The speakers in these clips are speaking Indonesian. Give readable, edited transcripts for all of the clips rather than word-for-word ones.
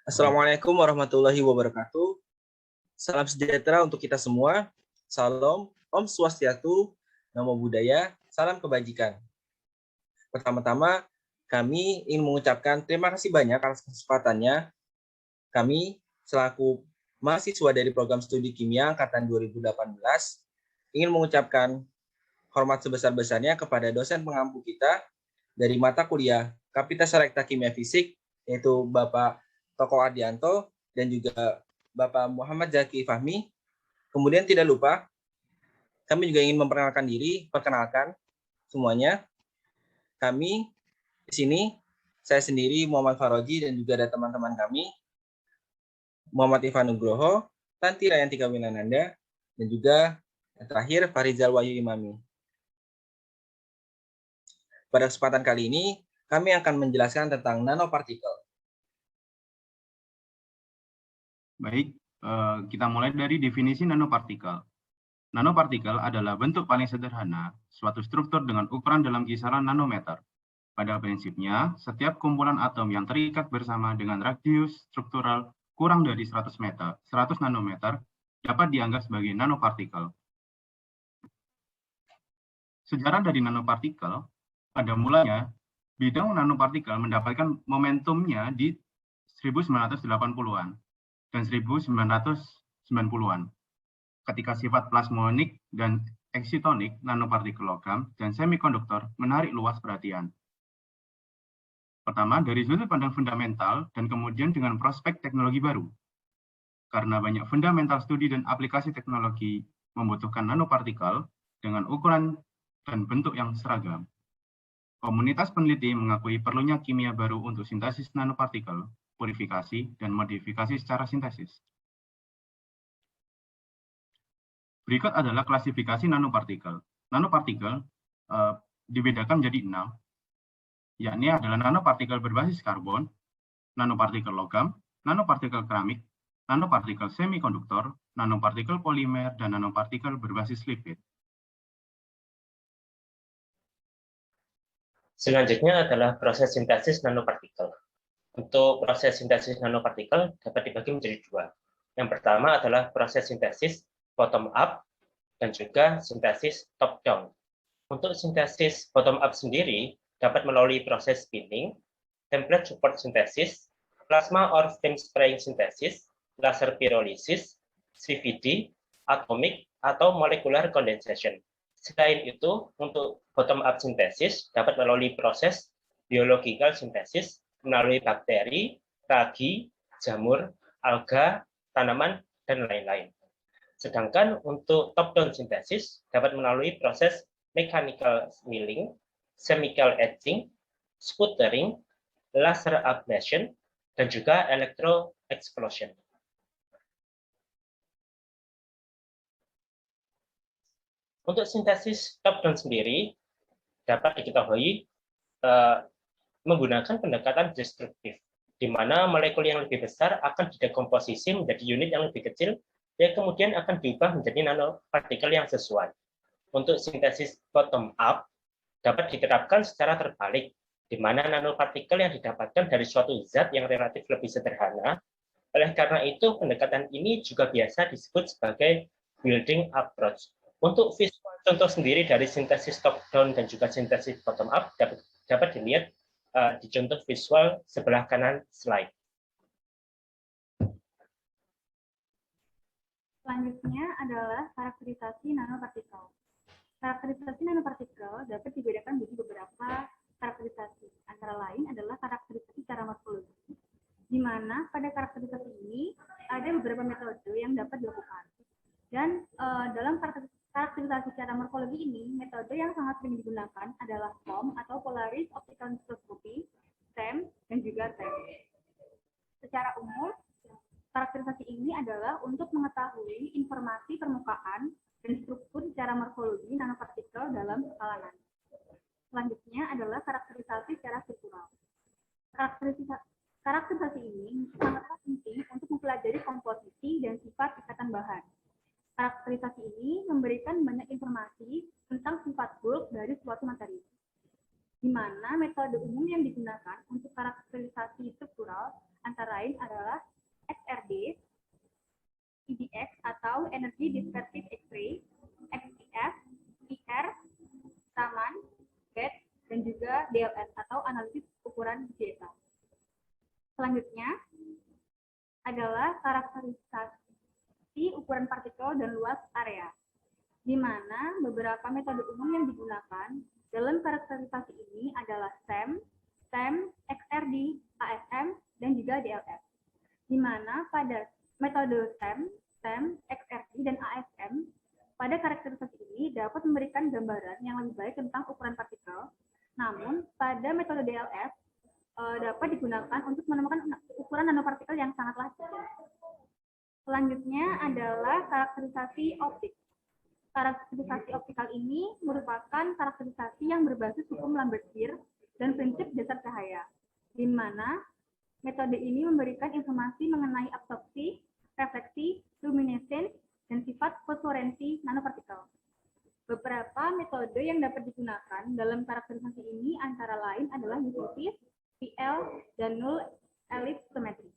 Assalamualaikum warahmatullahi wabarakatuh. Salam sejahtera untuk kita semua. Salam, Om Swastiastu, Namo Buddhaya, salam kebajikan. Pertama-tama, kami ingin mengucapkan terima kasih banyak atas kesempatannya. Kami selaku mahasiswa dari program studi kimia angkatan 2018 ingin mengucapkan hormat sebesar-besarnya kepada dosen pengampu kita dari mata kuliah Kapita Selekta Kimia Fisik, yaitu Bapak Toko Adianto dan juga Bapak Muhammad Zaki Fahmi. Kemudian tidak lupa, kami juga ingin perkenalkan semuanya. Kami di sini, saya sendiri Muhammad Faroji dan juga ada teman-teman kami, Muhammad Ivan Nugroho, Tanti Rayanti Kawinananda, dan juga yang terakhir Farizal Wahyu Imami. Pada kesempatan kali ini, kami akan menjelaskan tentang nanopartikel. Baik, kita mulai dari definisi nanopartikel. Nanopartikel adalah bentuk paling sederhana suatu struktur dengan ukuran dalam kisaran nanometer. Pada prinsipnya, setiap kumpulan atom yang terikat bersama dengan radius struktural kurang dari 100 nanometer dapat dianggap sebagai nanopartikel. Sejarah dari nanopartikel, pada mulanya, bidang nanopartikel mendapatkan momentumnya di 1980-an dan 1990-an, ketika sifat plasmonik dan eksitonik nanopartikel logam dan semikonduktor menarik luas perhatian. Pertama, dari sudut pandang fundamental dan kemudian dengan prospek teknologi baru. Karena banyak fundamental studi dan aplikasi teknologi membutuhkan nanopartikel dengan ukuran dan bentuk yang seragam. Komunitas peneliti mengakui perlunya kimia baru untuk sintesis nanopartikel, purifikasi, dan modifikasi secara sintesis. Berikut adalah klasifikasi nanopartikel. Nanopartikel dibedakan menjadi 6, yakni adalah nanopartikel berbasis karbon, nanopartikel logam, nanopartikel keramik, nanopartikel semikonduktor, nanopartikel polimer, dan nanopartikel berbasis lipid. Selanjutnya adalah proses sintesis nanopartikel. Untuk proses sintesis nanopartikel dapat dibagi menjadi dua. Yang pertama adalah proses sintesis bottom up dan juga sintesis top down. Untuk sintesis bottom up sendiri dapat melalui proses spinning, template support synthesis, plasma or film spraying synthesis, laser pyrolysis, CVD, atomic atau molecular condensation. Selain itu, untuk bottom up synthesis dapat melalui proses biological synthesis melalui bakteri, ragi, jamur, alga, tanaman, dan lain-lain. Sedangkan untuk top-down synthesis dapat melalui proses mechanical milling, chemical etching, sputtering, laser ablation, dan juga electro explosion. Untuk sintesis top-down sendiri dapat diketahui menggunakan pendekatan destruktif, di mana molekul yang lebih besar akan didekomposisi menjadi unit yang lebih kecil, yang kemudian akan diubah menjadi nanopartikel yang sesuai. Untuk sintesis bottom up dapat diterapkan secara terbalik, di mana nanopartikel yang didapatkan dari suatu zat yang relatif lebih sederhana. Oleh karena itu, pendekatan ini juga biasa disebut sebagai building approach. Untuk visual contoh sendiri dari sintesis top down dan juga sintesis bottom up dapat dilihat di contoh visual sebelah kanan slide. Selanjutnya adalah karakterisasi nanopartikel. Karakterisasi nanopartikel dapat dibedakan menjadi beberapa karakterisasi. Antara lain adalah karakterisasi secara morfologi, di mana pada karakterisasi ini ada beberapa metode yang dapat dilakukan. Dan dalam karakterisasi secara morfologi ini, metode yang sangat sering digunakan adalah POM atau Polaris Optical Microscopy, SEM, dan juga TEM. Secara umum, karakterisasi ini adalah untuk mengetahui informasi permukaan dan struktur secara morfologi nanopartikel dalam skala nano. Selanjutnya adalah karakterisasi secara struktural. Karakterisasi ini sangatlah penting untuk mempelajari komposisi dan sifat ikatan bahan. Karakterisasi ini memberikan banyak informasi tentang sifat bulk dari suatu materi, di mana metode umum yang digunakan untuk karakterisasi struktural antara lain adalah adalah XRD, EDX atau Energy Dispersive X-ray, XPF, IR, Raman, BET, dan juga DLS atau analisis ukuran data. Selanjutnya adalah karakterisasi ukuran partikel dan luas area, di mana beberapa metode umum yang digunakan dalam karakterisasi ini adalah SEM, XRD, ASM, dan juga DLS. Di mana pada metode SEM, XRD, dan ASM, pada karakterisasi ini dapat memberikan gambaran yang lebih baik tentang ukuran partikel. Namun, pada metode DLS dapat digunakan untuk menemukan ukuran nanopartikel yang sangatlah kecil. Selanjutnya adalah karakterisasi optik. Karakterisasi optikal ini merupakan karakterisasi yang berbasis hukum Lambert-Beer dan prinsip dasar cahaya, di mana metode ini memberikan informasi mengenai absorpsi, refleksi, luminescence, dan sifat fosforensi nanopartikel. Beberapa metode yang dapat digunakan dalam karakterisasi ini antara lain adalah UV, PL, dan null ellipse symmetry.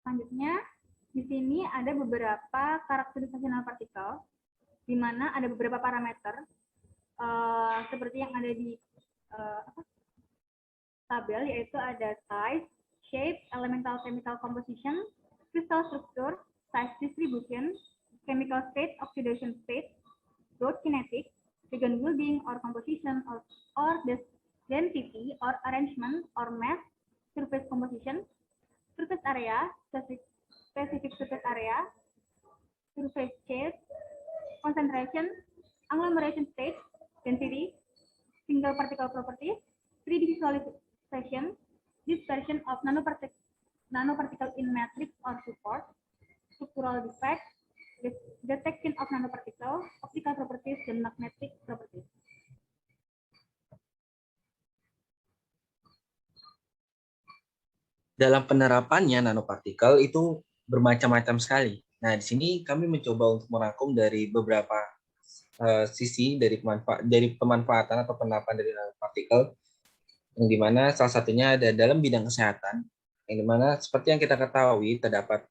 Selanjutnya, di sini ada beberapa karakterisasi nanopartikel, di mana ada beberapa parameter, seperti yang ada di tabel, yaitu ada size, shape, elemental chemical composition, crystal structure, size distribution, chemical state, oxidation state, growth kinetics, ligand building or composition or density or arrangement or mass, surface composition, surface area, specific surface area, surface charge, concentration, agglomeration state, density, single particle properties, 3D visualization, dispersion of nanoparticle in matrix or support, structural defects, detection of nanoparticle, optical properties, dan magnetic properties. Dalam penerapannya nanopartikel itu bermacam-macam sekali. Nah, di sini kami mencoba untuk merangkum dari beberapa sisi dari pemanfaatan atau penerapan dari nanopartikel, yang dimana salah satunya ada dalam bidang kesehatan, yang dimana seperti yang kita ketahui terdapat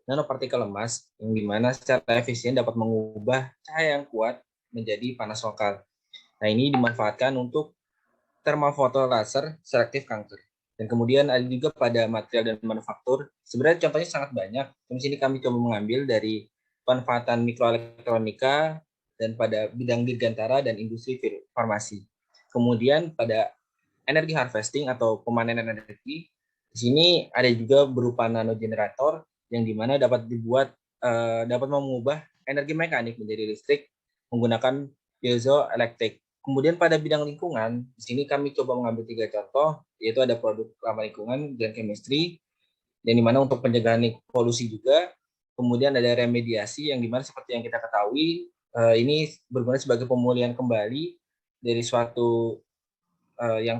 nanopartikel emas, yang dimana secara efisien dapat mengubah cahaya yang kuat menjadi panas lokal. Nah, ini dimanfaatkan untuk thermal photo laser selektif kanker. Dan kemudian ada juga pada material dan manufaktur. Sebenarnya contohnya sangat banyak. Di sini kami coba mengambil dari pemanfaatan mikroelektronika dan pada bidang dirgantara dan industri farmasi. Kemudian pada energi harvesting atau pemanenan energi, di sini ada juga berupa nanogenerator yang dimana dapat mengubah energi mekanik menjadi listrik menggunakan piezoelektrik. Kemudian pada bidang lingkungan, di sini kami coba mengambil 3 contoh, yaitu ada produk ramah lingkungan dan chemistry, yang dimana untuk pencegahan polusi juga. Kemudian ada remediasi, yang dimana seperti yang kita ketahui, ini berguna sebagai pemulihan kembali dari suatu yang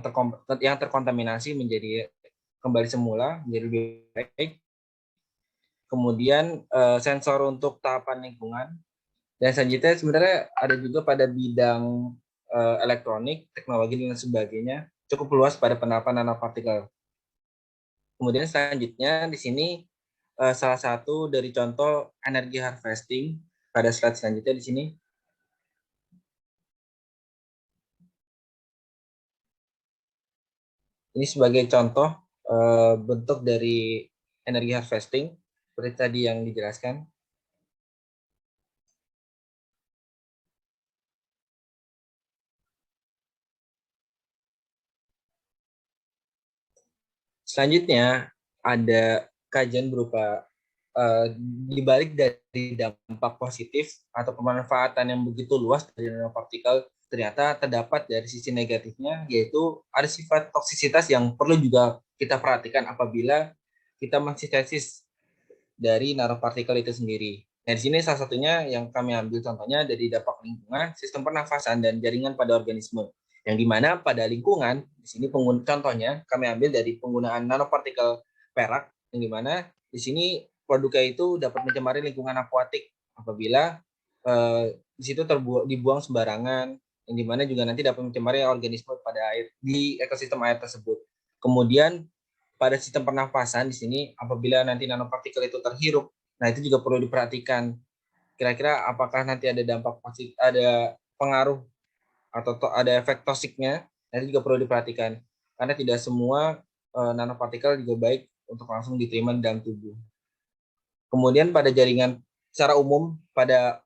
terkontaminasi menjadi kembali semula, menjadi lebih baik. Kemudian sensor untuk tahapan lingkungan. Dan selanjutnya sebenarnya ada juga pada bidang elektronik, teknologi, dan sebagainya, cukup luas pada penerapan nanopartikel. Kemudian selanjutnya di sini salah satu dari contoh energi harvesting pada slide selanjutnya di sini. Ini sebagai contoh bentuk dari energi harvesting seperti tadi yang dijelaskan. Selanjutnya ada kajian berupa dibalik dari dampak positif atau pemanfaatan yang begitu luas dari nanopartikel, ternyata terdapat dari sisi negatifnya, yaitu ada sifat toksisitas yang perlu juga kita perhatikan apabila kita mensintesis dari nanopartikel itu sendiri. Nah, di sini salah satunya yang kami ambil contohnya dari dampak lingkungan, sistem pernafasan, dan jaringan pada organisme. Yang dimana pada lingkungan, di sini contohnya kami ambil dari penggunaan nanopartikel perak, yang dimana di sini produknya itu dapat mencemari lingkungan akuatik apabila di situ dibuang sembarangan, yang dimana juga nanti dapat mencemari organisme pada air di ekosistem air tersebut. Kemudian pada sistem pernafasan di sini apabila nanti nanopartikel itu terhirup, nah itu juga perlu diperhatikan. Kira-kira apakah nanti ada dampak positif, ada pengaruh atau ada efek toksiknya, nah itu juga perlu diperhatikan. Karena tidak semua nanopartikel juga baik untuk langsung diterima di dalam tubuh. Kemudian pada jaringan secara umum pada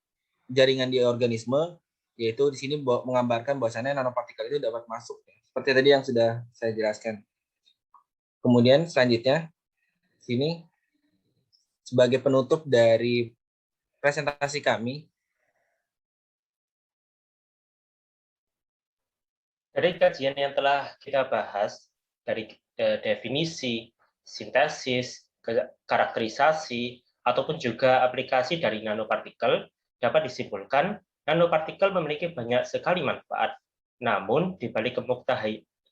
jaringan di organisme, yaitu di sini menggambarkan bahwasannya nanopartikel itu dapat masuk, seperti tadi yang sudah saya jelaskan. Kemudian selanjutnya, sini sebagai penutup dari presentasi kami. Dari kajian yang telah kita bahas, dari definisi, sintesis, karakterisasi, ataupun juga aplikasi dari nanopartikel, dapat disimpulkan nanopartikel memiliki banyak sekali manfaat. Namun, di balik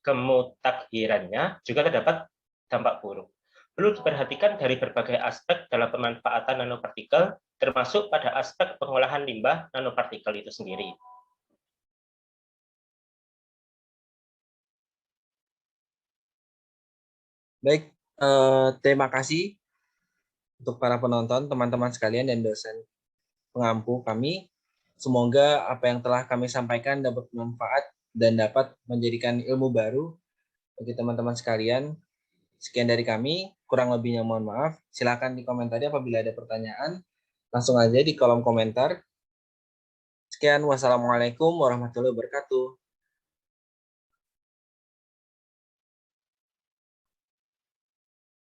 kemutakhirannya juga terdapat dampak buruk. Perlu diperhatikan dari berbagai aspek dalam pemanfaatan nanopartikel, termasuk pada aspek pengolahan limbah nanopartikel itu sendiri. Baik, terima kasih untuk para penonton, teman-teman sekalian, dan dosen pengampu kami. Semoga apa yang telah kami sampaikan dapat bermanfaat dan dapat menjadikan ilmu baru bagi teman-teman sekalian. Sekian dari kami, kurang lebihnya mohon maaf. Silakan dikomentari apabila ada pertanyaan. Langsung aja di kolom komentar. Sekian, wassalamualaikum warahmatullahi wabarakatuh.